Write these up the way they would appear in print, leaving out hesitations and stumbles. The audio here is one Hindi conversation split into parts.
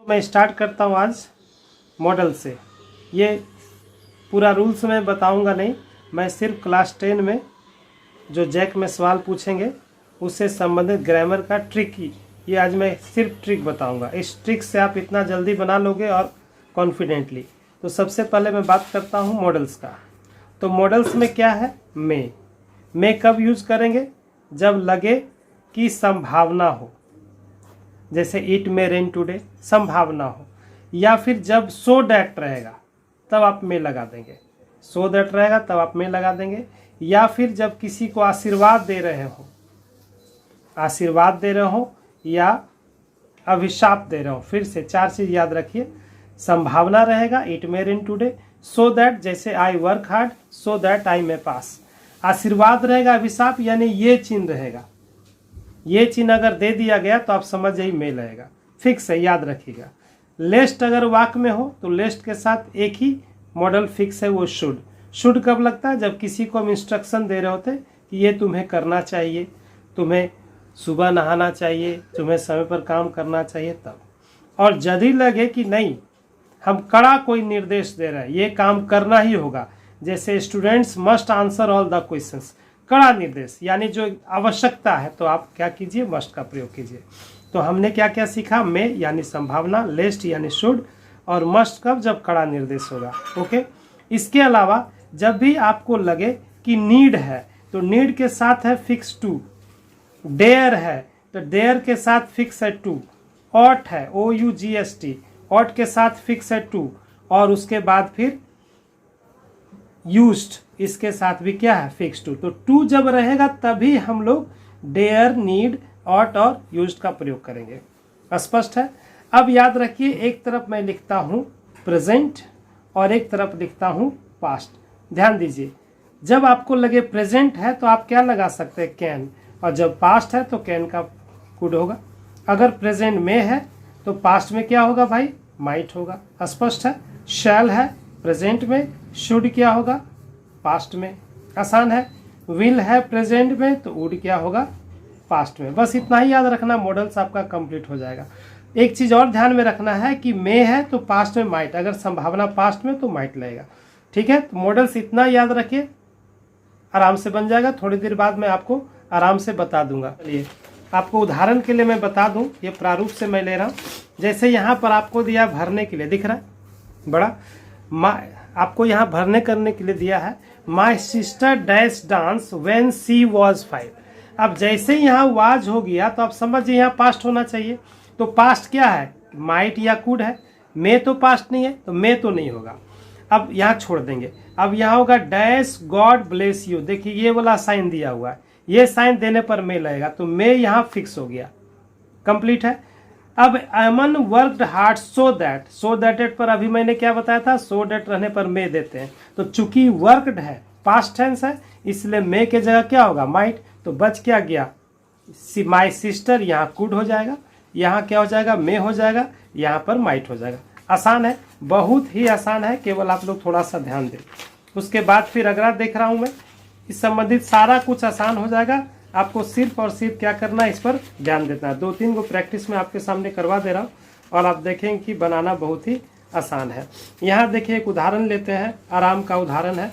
मैं स्टार्ट करता हूँ आज मॉडल से। ये पूरा रूल्स मैं बताऊंगा नहीं, मैं सिर्फ क्लास 10 में जो जैक में सवाल पूछेंगे उससे संबंधित ग्रामर का ट्रिक ही ये आज मैं सिर्फ ट्रिक बताऊंगा। इस ट्रिक से आप इतना जल्दी बना लोगे और कॉन्फिडेंटली। तो सबसे पहले मैं बात करता हूँ मॉडल्स का। तो मॉडल्स में क्या है, मे कब यूज़ करेंगे, जब लगे कि संभावना हो, जैसे इट मे रेन टुडे संभावना हो, या फिर जब सो डैट रहेगा तब आप मे लगा देंगे, सो दैट रहेगा तब आप मे लगा देंगे, या फिर जब किसी को आशीर्वाद दे रहे हो या अभिशाप दे रहे हो। फिर से 4 चीज़ याद रखिए, संभावना रहेगा it may rain today, so that जैसे I work hard so that I may pass, आशीर्वाद रहेगा, अभिशाप यानी ये चिन्ह रहेगा, ये चिन्ह अगर दे दिया गया तो आप समझ जाइए मे लगेगा। फिक्स है, याद रखिएगा। लेस्ट अगर वाक्य में हो तो लेस्ट के साथ एक ही मॉडल फिक्स है, वो शुड कब लगता है, जब किसी को हम इंस्ट्रक्शन दे रहे होते कि ये तुम्हें करना चाहिए, तुम्हें सुबह नहाना चाहिए, तुम्हें समय पर काम करना चाहिए तब। और यदि लगे कि नहीं हम कड़ा कोई निर्देश दे रहे हैं, ये काम करना ही होगा, जैसे students must answer all the questions, कड़ा निर्देश यानी जो आवश्यकता है, तो आप क्या कीजिए, मस्ट का प्रयोग कीजिए। तो हमने क्या क्या सीखा, मे यानी संभावना, लेस्ट यानी शुड, और मस्ट कब, जब कड़ा निर्देश होगा। ओके। इसके अलावा जब भी आपको लगे कि नीड है तो नीड के साथ है फिक्स टू, डेयर है तो डेयर के साथ फिक्स है टू, ऑट है OUGST, ऑट के साथ फिक्स है टू, और उसके बाद फिर यूज्ड इसके साथ भी क्या है, फिक्स टू। तो टू जब रहेगा तभी हम लोग डेयर, नीड, ऑट और यूज्ड का प्रयोग करेंगे। स्पष्ट है। अब याद रखिए, एक तरफ मैं लिखता हूं प्रेजेंट और एक तरफ लिखता हूं पास्ट। ध्यान दीजिए, जब आपको लगे प्रेजेंट है तो आप क्या लगा सकते हैं, कैन, और जब पास्ट है तो कैन का कुड होगा। अगर प्रेजेंट में है तो पास्ट में क्या होगा भाई, माइट होगा। स्पष्ट है। शैल है प्रेजेंट में, शुड क्या होगा, पास्ट में। आसान है। विल है प्रेजेंट में तो वुड क्या होगा, पास्ट में। बस इतना ही याद रखना, मॉडल्स आपका कंप्लीट हो जाएगा। एक चीज़ और ध्यान में रखना है कि मे है तो पास्ट में माइट, अगर संभावना पास्ट में तो माइट लगेगा। ठीक है। तो मॉडल्स इतना याद रखिए, आराम से बन जाएगा। थोड़ी देर बाद मैं आपको आराम से बता दूंगा। चलिए आपको उदाहरण के लिए मैं बता दूं, ये प्रारूप से मैं ले रहा हूँ। जैसे यहाँ पर आपको दिया भरने के लिए, दिख रहा है बड़ा, आपको यहाँ भरने करने के लिए दिया है, my sister dash dance when she was 5। अब जैसे यहाँ वाज हो गया तो आप समझिए यहाँ पास्ट होना चाहिए। तो पास्ट क्या है, माइट या कुड है, मे तो पास्ट नहीं है तो मे तो नहीं होगा। अब यहाँ छोड़ देंगे। अब यहाँ होगा डैश गॉड ब्लेस यू। देखिए ये वाला साइन दिया हुआ है, ये साइन देने पर मे लगेगा, तो मे यहाँ फिक्स हो गया, कंप्लीट है। अब अमन वर्कड हार्ड सो दैट पर अभी मैंने क्या बताया था, सो दैट रहने पर मे देते हैं। तो चूंकि वर्कड है पास्ट टेंस है, इसलिए मे के जगह क्या होगा, माइट। तो बच क्या गया, माई सिस्टर, यहाँ कुड हो जाएगा, यहाँ क्या हो जाएगा, मे हो जाएगा, यहाँ पर माइट हो जाएगा। आसान है, बहुत ही आसान है, केवल आप लोग थोड़ा सा ध्यान दें। उसके बाद फिर अगला देख रहा हूँ मैं, इस संबंधित सारा कुछ आसान हो जाएगा। आपको सिर्फ और सिर्फ क्या करना है, इस पर ध्यान देना है। 2-3 को प्रैक्टिस में आपके सामने करवा दे रहा हूँ और आप देखेंगे कि बनाना बहुत ही आसान है। यहाँ देखिए एक उदाहरण लेते हैं, आराम का उदाहरण है।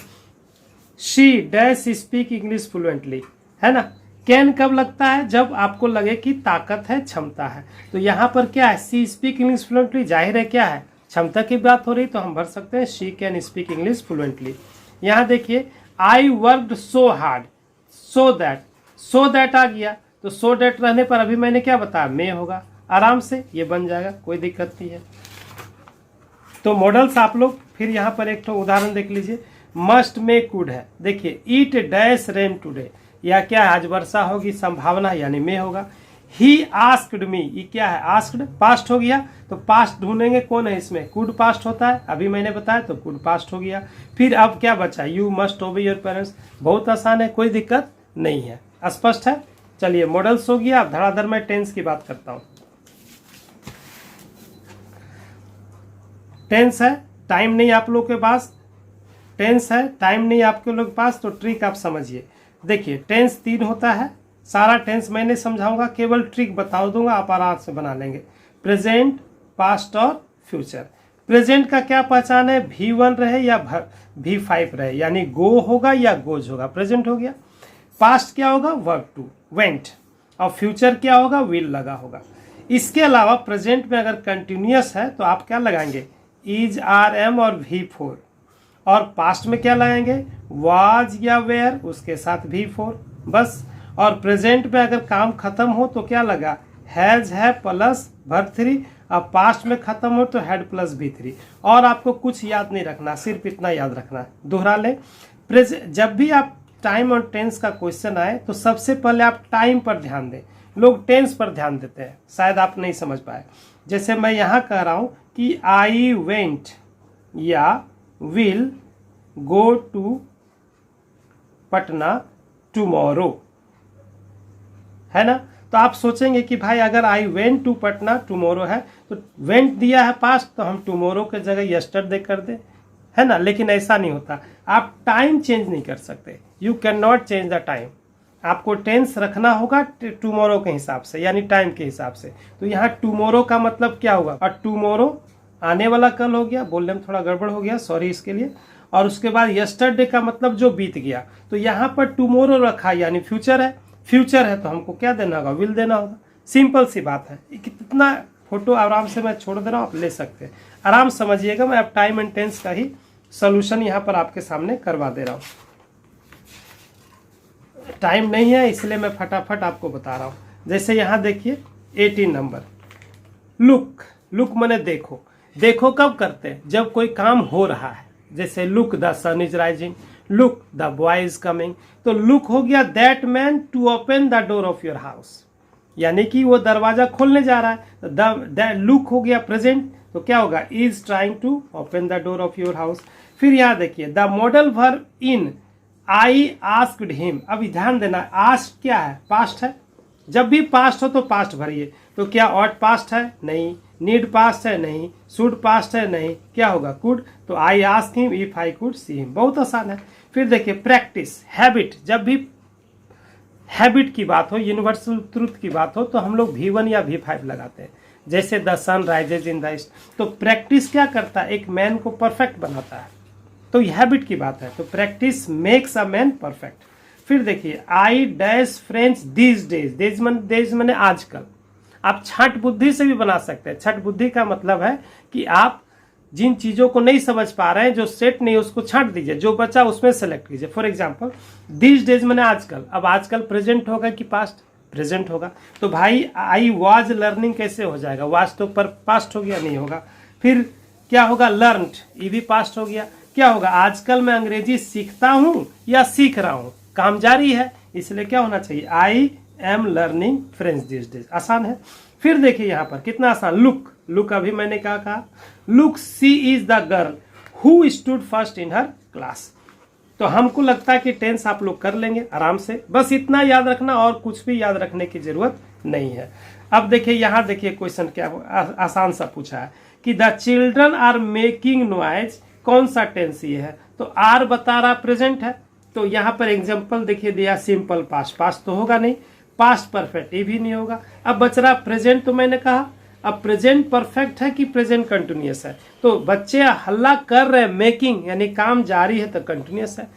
She dash speak English fluently, है ना। कैन कब लगता है, जब आपको लगे कि ताकत है, क्षमता है। तो यहाँ पर क्या है, सी स्पीक इंग्लिश फ्लुएंटली, जाहिर है क्या है, क्षमता की बात हो रही, तो हम भर सकते हैं she can speak English fluently. यहाँ देखिए I worked so hard so that आ गया, तो सो दैट रहने पर अभी मैंने क्या बताया, मे होगा। आराम से ये बन जाएगा, कोई दिक्कत नहीं है। तो मॉडल्स आप लोग फिर यहाँ पर एक तो उदाहरण देख लीजिए। मस्ट मे कुड है, देखिए ईट डैश रेन टुडे, या क्या है, आज वर्षा होगी, संभावना यानी मे होगा। ही आस्क्ड मी, ये क्या है, आस्क्ड पास्ट हो गया, तो पास्ट ढूंढेंगे कौन है इसमें, कुड पास्ट होता है, अभी मैंने बताया तो कुड पास्ट हो गया। फिर अब क्या बचा, यू मस्ट ओबे योर पेरेंट्स। बहुत आसान है, कोई दिक्कत नहीं है। स्पष्ट है। चलिए मॉडल्स हो गया, अब धड़ाधड़ मैं टेंस की बात करता हूं। टेंस है, टाइम नहीं आप लोग के पास, टेंस है, टाइम नहीं आपके लोग के पास, तो ट्रिक आप समझिए। देखिए टेंस 3 होता है, सारा टेंस मैंने समझाऊंगा, केवल ट्रिक बता दूंगा, आप आराम से बना लेंगे। प्रेजेंट, पास्ट और फ्यूचर। प्रेजेंट का क्या पहचान है, V1 रहे या V5 रहे, यानी गो होगा या गोज होगा, प्रेजेंट हो गया। पास्ट क्या होगा, वर्ब टू वेंट, और फ्यूचर क्या होगा, विल लगा होगा। इसके अलावा प्रेजेंट में अगर कंटिन्यूअस है तो आप क्या लगाएंगे, इज, आर, एम और V4, और पास्ट में क्या लगाएंगे, वाज या वेयर, उसके साथ V4 बस। और प्रेजेंट में अगर काम खत्म हो तो क्या लगा, हैज है प्लस वर्ब 3, अब पास्ट में खत्म हो तो हैड प्लस V3। और आपको कुछ याद नहीं रखना, सिर्फ इतना याद रखना, दोहरा लें। जब भी आप टाइम और टेंस का क्वेश्चन आए तो सबसे पहले आप टाइम पर ध्यान दें। लोग टेंस पर ध्यान देते हैं, शायद आप नहीं समझ पाए। जैसे मैं यहाँ कह रहा हूँ कि आई वेंट या will go to Patna tomorrow, है ना। तो आप सोचेंगे कि भाई अगर I went to Patna tomorrow है तो वेंट दिया है पास्ट, तो हम टुमारो के जगह यस्टरडे कर दें, है ना। लेकिन ऐसा नहीं होता, आप टाइम चेंज नहीं कर सकते, you can not change the time. आपको टेंस रखना होगा टुमारो के हिसाब से, यानी टाइम के हिसाब से। तो यहाँ टुमारो का मतलब क्या होगा, और टुमारो आने वाला कल हो गया, बोलने में थोड़ा गड़बड़ हो गया, सॉरी इसके लिए। और उसके बाद यस्टरडे का मतलब जो बीत गया, तो यहाँ पर टुमारो रखा यानी फ्यूचर है, फ्यूचर है तो हमको क्या देना होगा, विल देना होगा। सिंपल सी बात है। कितना फोटो आराम से मैं छोड़ दे रहा हूँ, आप ले सकते हैं, आराम समझिएगा। मैं अब टाइम एंड टेंस का ही सॉल्यूशन यहाँ पर आपके सामने करवा दे रहा हूँ। टाइम नहीं है इसलिए मैं फटाफट आपको बता रहा हूँ। जैसे यहाँ देखिए 18 नंबर, लुक, लुक माने देखो। देखो कब करते हैं, जब कोई काम हो रहा है। जैसे look the sun is rising, look the boy is coming. तो लुक हो गया that man to open the door of your house, यानी कि वो दरवाजा खोलने जा रहा है। द लुक हो गया प्रेजेंट, तो क्या होगा, is trying to open the door of your house. फिर यहाँ देखिए the modal verb in I asked him. अभी ध्यान देना, आस्क क्या है, पास्ट है। जब भी पास्ट हो तो पास्ट भरिए। तो क्या ऑट पास्ट है, नहीं। नीड पास्ट है, नहीं। शुड पास्ट है, नहीं। क्या होगा, कुड। तो I ask him if I could see him, बहुत आसान है। फिर देखिए प्रैक्टिस, हैबिट। जब भी हैबिट की बात हो, यूनिवर्सल ट्रूथ की बात हो, तो हम लोग V1 या V5 लगाते हैं। जैसे the sun rises in the east, तो प्रैक्टिस क्या करता है, एक मैन को परफेक्ट बनाता है। तो ये हैबिट की बात है। तो practice makes a man perfect. फिर देखिए I dash French these days, days मैंने आजकल। आप छठ बुद्धि से भी बना सकते हैं। छठ बुद्धि का मतलब है कि आप जिन चीजों को नहीं समझ पा रहे हैं, जो सेट नहीं, उसको छांट दीजिए, जो बचा उसमें सेलेक्ट कीजिए। फॉर एग्जाम्पल दीज डेज मैंने आजकल। अब आजकल प्रेजेंट होगा कि पास्ट, प्रेजेंट होगा। तो भाई आई वाज लर्निंग कैसे हो जाएगा, वाज तो पर पास्ट हो गया, नहीं होगा। फिर क्या होगा, लर्नड, ये भी पास्ट हो गया। क्या होगा, आजकल मैं अंग्रेजी सीखता हूं या सीख रहा हूं, काम जारी है, इसलिए क्या होना चाहिए, I am learning French this days. आसान है। फिर देखिए यहाँ पर कितना आसान, लुक, लुक अभी मैंने क्या कहा, look she is the girl who stood first in her class. तो हमको लगता है कि टेंस आप लोग कर लेंगे आराम से, बस इतना याद रखना, और कुछ भी याद रखने की जरूरत नहीं है। अब देखिए यहाँ देखिए क्वेश्चन क्या आसान सा पूछा है कि the children are making noise, कौन सा टेंस ये है, तो आर बता रहा प्रेजेंट है। तो यहाँ पर एग्जांपल देखिए दिया, सिंपल पास्ट, पास्ट तो होगा नहीं, पास्ट परफेक्ट ये भी नहीं होगा। अब बच रहा प्रेजेंट, तो मैंने कहा अब प्रेजेंट परफेक्ट है कि प्रेजेंट कंटिन्यूअस है, तो बच्चे हल्ला कर रहे हैं, मेकिंग यानी काम जारी है, तो कंटिन्यूअस है।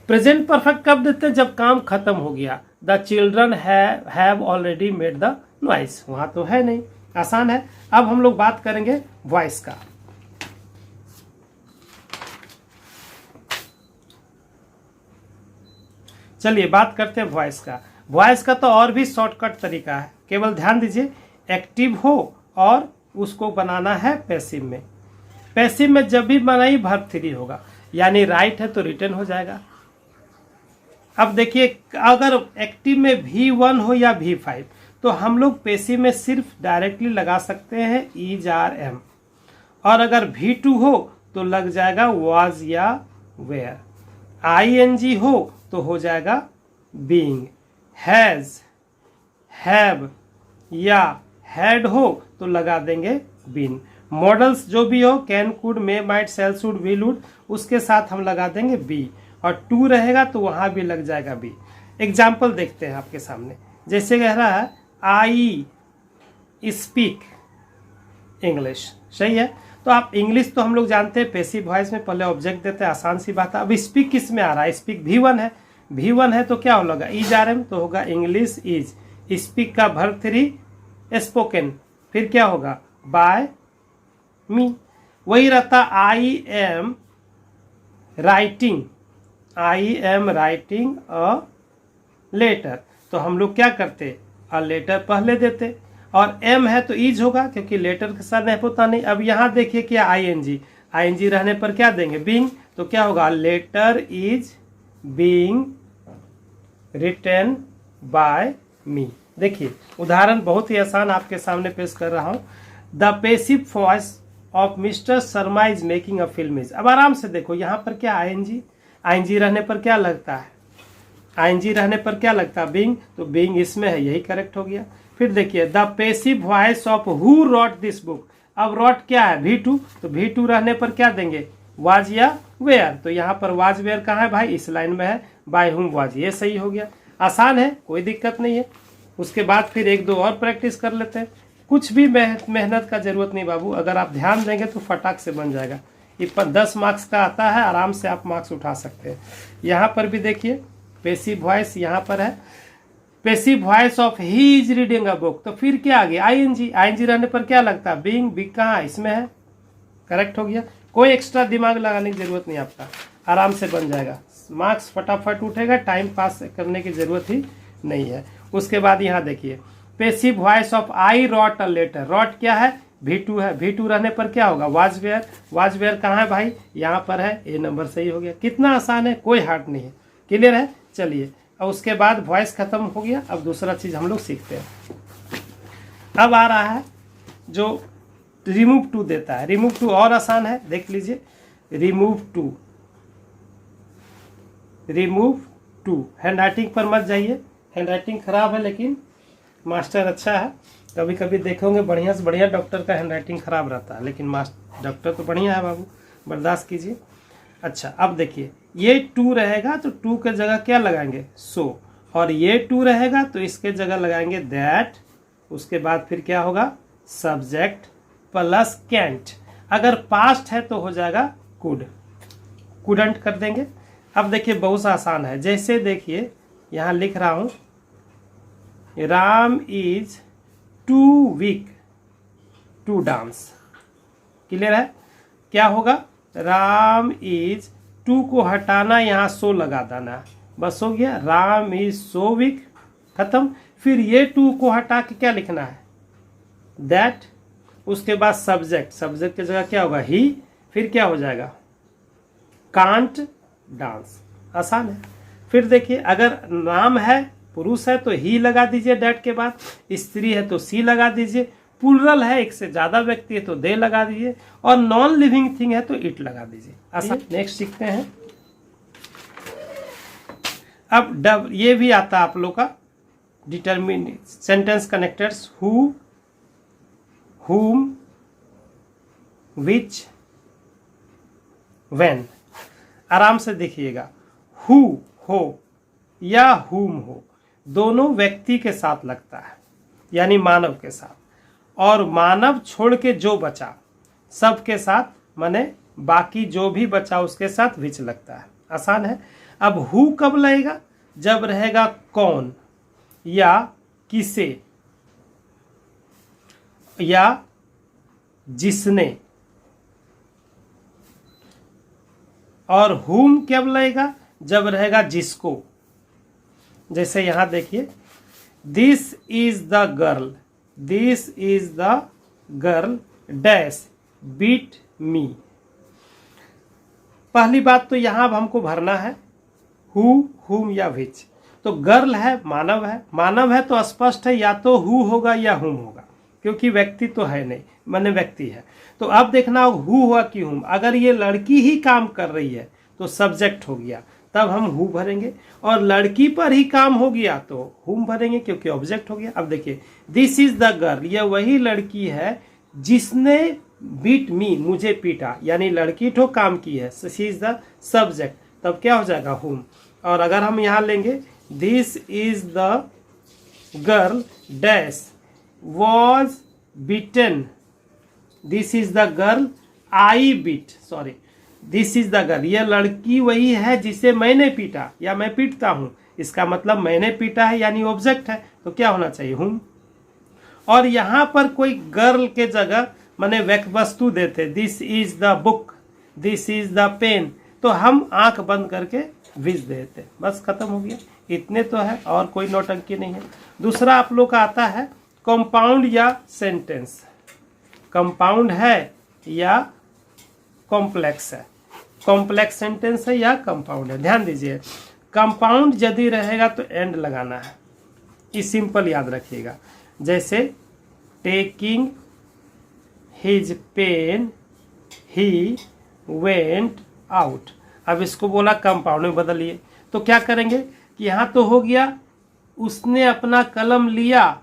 प्रेजेंट परफेक्ट कब देते हैं, जब काम खत्म हो गया। The children have already made the noise, वहां तो है नहीं, आसान है। अब हम लोग बात करेंगे वॉइस का। चलिए बात करते हैं वॉइस का। वॉइस का तो और भी शॉर्टकट तरीका है, केवल ध्यान दीजिए, एक्टिव हो और उसको बनाना है पैसिव में। पैसिव में जब भी बनाई वर्ब 3 होगा, यानी राइट है तो रिटर्न हो जाएगा। अब देखिए अगर एक्टिव में V1 हो या V5, तो हम लोग पैसिव में सिर्फ डायरेक्टली लगा सकते हैं इज आर एम, और अगर V2 हो तो लग जाएगा वाज या वेयर। ING हो तो हो जाएगा बीइंग। हैज, हैव या हैड हो तो लगा देंगे बीन। मॉडल्स जो भी हो, can, could, may, might, shall, should, will, would, उसके साथ हम लगा देंगे बी, और टू रहेगा तो वहां भी लग जाएगा बी। एग्जाम्पल देखते हैं आपके सामने, जैसे कह रहा है आई स्पीक इंग्लिश। सही है। तो आप इंग्लिश तो हम लोग जानते हैं पैसिव वॉइस में पहले ऑब्जेक्ट देते हैं, आसान सी बात है। अब स्पीक किस में आ रहा है? स्पीक V1 है, V1 है तो क्या होगा? इज RM तो होगा इंग्लिश इज। स्पीक का वर्ब 3 स्पोकन, फिर क्या होगा? By me. वही रहता I am writing a letter, तो हम लोग क्या करते? अ लेटर पहले देते। और एम है तो इज होगा क्योंकि लेटर के साथ नहीं होता नहीं। अब यहाँ देखिए क्या आईएनजी रहने पर क्या देंगे? बीइंग, तो क्या होगा? Letter is being written by me. देखिए उदाहरण बहुत ही आसान आपके सामने पेश कर रहा हूँ। The passive voice of mister Sharma is making a film is. अब आराम से देखो यहाँ पर क्या आईएनजी रहने पर क्या लगता है? आईएनजी रहने पर क्या लगता है? बीइंग, तो बीइंग इसमें है, यही करेक्ट हो गया। फिर देखिए the passive voice of who rot this book. अब रॉट क्या है? V2, तो V2 रहने पर क्या देंगे? वाज या वेयर, तो यहाँ पर वाज वेयर कहाँ है भाई? इस लाइन में है, बाय हुम वाज, ये सही हो गया। आसान है, कोई दिक्कत नहीं है। उसके बाद फिर एक दो और प्रैक्टिस कर लेते हैं। कुछ भी मेहनत का जरूरत नहीं बाबू, अगर आप ध्यान देंगे तो फटाक से बन जाएगा। ये 10 मार्क्स का आता है, आराम से आप मार्क्स उठा सकते हैं। यहाँ पर भी देखिए पेसिव वॉइस यहाँ पर है, passive voice of he is reading a book, तो फिर क्या आ गया? आईएनजी रहने पर क्या लगता है? बीइंग, बी कहाँ? इसमें है, करेक्ट हो गया। कोई एक्स्ट्रा दिमाग लगाने की जरूरत नहीं आपका, आराम से बन जाएगा, मार्क्स फटाफट उठेगा, टाइम पास करने की जरूरत ही नहीं है। उसके बाद यहाँ देखिए passive voice of I wrote a letter. Wrote क्या है? V2 है, V2 रहने पर क्या होगा? वाज वेयर कहाँ है भाई? यहाँ पर है, ए नंबर सही हो गया। कितना आसान है, कोई हार्ड नहीं है। क्लियर है? चलिए, और उसके बाद वॉइस खत्म हो गया। अब दूसरा चीज हम लोग सीखते हैं। अब आ रहा है जो रिमूव टू देता है। रिमूव टू और आसान है, देख लीजिए। रिमूव टू हैंड राइटिंग पर मत जाइए, हैंड राइटिंग खराब है, लेकिन मास्टर अच्छा है। कभी कभी देखोगे बढ़िया से बढ़िया डॉक्टर का हैंड राइटिंग खराब रहता है, लेकिन डॉक्टर तो बढ़िया है बाबू, बर्दाश्त कीजिए। अच्छा, अब देखिए ये टू रहेगा तो टू के जगह क्या लगाएंगे? सो। और ये टू रहेगा तो इसके जगह लगाएंगे दैट। उसके बाद फिर क्या होगा? Subject plus can't. अगर पास्ट है तो हो जाएगा कुडंट कर देंगे। अब देखिए बहुत आसान है, जैसे देखिए यहाँ लिख रहा हूँ Ram is too weak to dance. Clear है? क्या होगा? राम इज, टू को हटाना, यहाँ सो लगा देना, बस हो गया। राम इज सो वीक, खत्म। फिर ये टू को हटा के क्या लिखना है? दैट। उसके बाद सब्जेक्ट की जगह क्या होगा? ही। फिर क्या हो जाएगा? Can't dance. आसान है। फिर देखिए अगर नाम है, पुरुष है तो ही लगा दीजिए डैट के बाद, स्त्री है तो सी लगा दीजिए, प्लूरल है एक से ज्यादा व्यक्ति है तो दे लगा दीजिए, और नॉन लिविंग थिंग है तो इट लगा दीजिए। आसान। नेक्स्ट सीखते हैं। अब ये भी आता है आप लोग का डिटरमिन सेंटेंस कनेक्टर्स, हु, हुम, विच, व्हेन। आराम से देखिएगा, हु हो या हुम हो, दोनों व्यक्ति के साथ लगता है, यानी मानव के साथ, और मानव छोड़ के जो बचा सबके साथ, माने बाकी जो भी बचा उसके साथ विच लगता है। आसान है। अब हु कब लगेगा? जब रहेगा कौन या किसे या जिसने। और हुम कब लगेगा? जब रहेगा जिसको। जैसे यहां देखिए this is the girl dash beat me. पहली बात तो यहां अब हमको भरना है हु, हुम या विच। तो गर्ल है, मानव है तो स्पष्ट है, या तो हु होगा या हुम होगा, क्योंकि व्यक्ति तो है नहीं, माने व्यक्ति है। तो अब देखना हु हुआ कि हुम। अगर ये लड़की ही काम कर रही है तो सब्जेक्ट हो गया, तब हम हु भरेंगे, और लड़की पर ही काम हो गया तो हुम भरेंगे क्योंकि ऑब्जेक्ट हो गया। अब देखिए दिस इज द गर्ल, यह वही लड़की है जिसने बीट मी, मुझे पीटा, यानी लड़की तो काम की है, शी इज द सब्जेक्ट, तब क्या हो जाएगा हुम। और अगर हम यहाँ लेंगे this is the girl dash was beaten this is the girl I beat, sorry this is the girl, यह लड़की वही है जिसे मैंने पीटा या मैं पीटता हूं, इसका मतलब मैंने पीटा है यानी ऑब्जेक्ट है, तो क्या होना चाहिए हूं। और यहां पर कोई गर्ल के जगह मैंने वस्तु देते, this is the book, this is the pen, तो हम आंख बंद करके विज देते, बस खत्म हो गया। इतने तो है और कोई नौटंकी नहीं है। दूसरा आप लोग का आता है कंपाउंड या सेंटेंस, कंपाउंड है या कॉम्प्लेक्स है, कॉम्प्लेक्स सेंटेंस है या कंपाउंड है। ध्यान दीजिए, कंपाउंड यदि रहेगा तो एंड लगाना है, ये सिंपल याद रखिएगा। जैसे taking his pen he went out, अब इसको बोला कंपाउंड में बदलिए, तो क्या करेंगे कि यहाँ तो हो गया उसने अपना कलम लिया,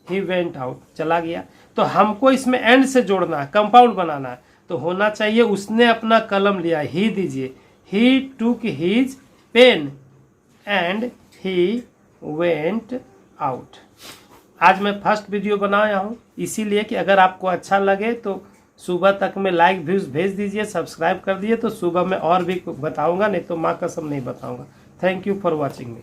ही वेंट आउट चला गया, तो हमको इसमें एंड से जोड़ना है, कंपाउंड बनाना है, तो होना चाहिए उसने अपना कलम लिया, ही दीजिए, he took his pen and he went out. आज मैं फर्स्ट वीडियो बनाया हूँ इसीलिए कि अगर आपको अच्छा लगे तो सुबह तक में लाइक व्यूज़ भेज दीजिए, सब्सक्राइब कर दीजिए, तो सुबह में और भी बताऊंगा, नहीं तो माँ कसम नहीं बताऊंगा। Thank you for watching me.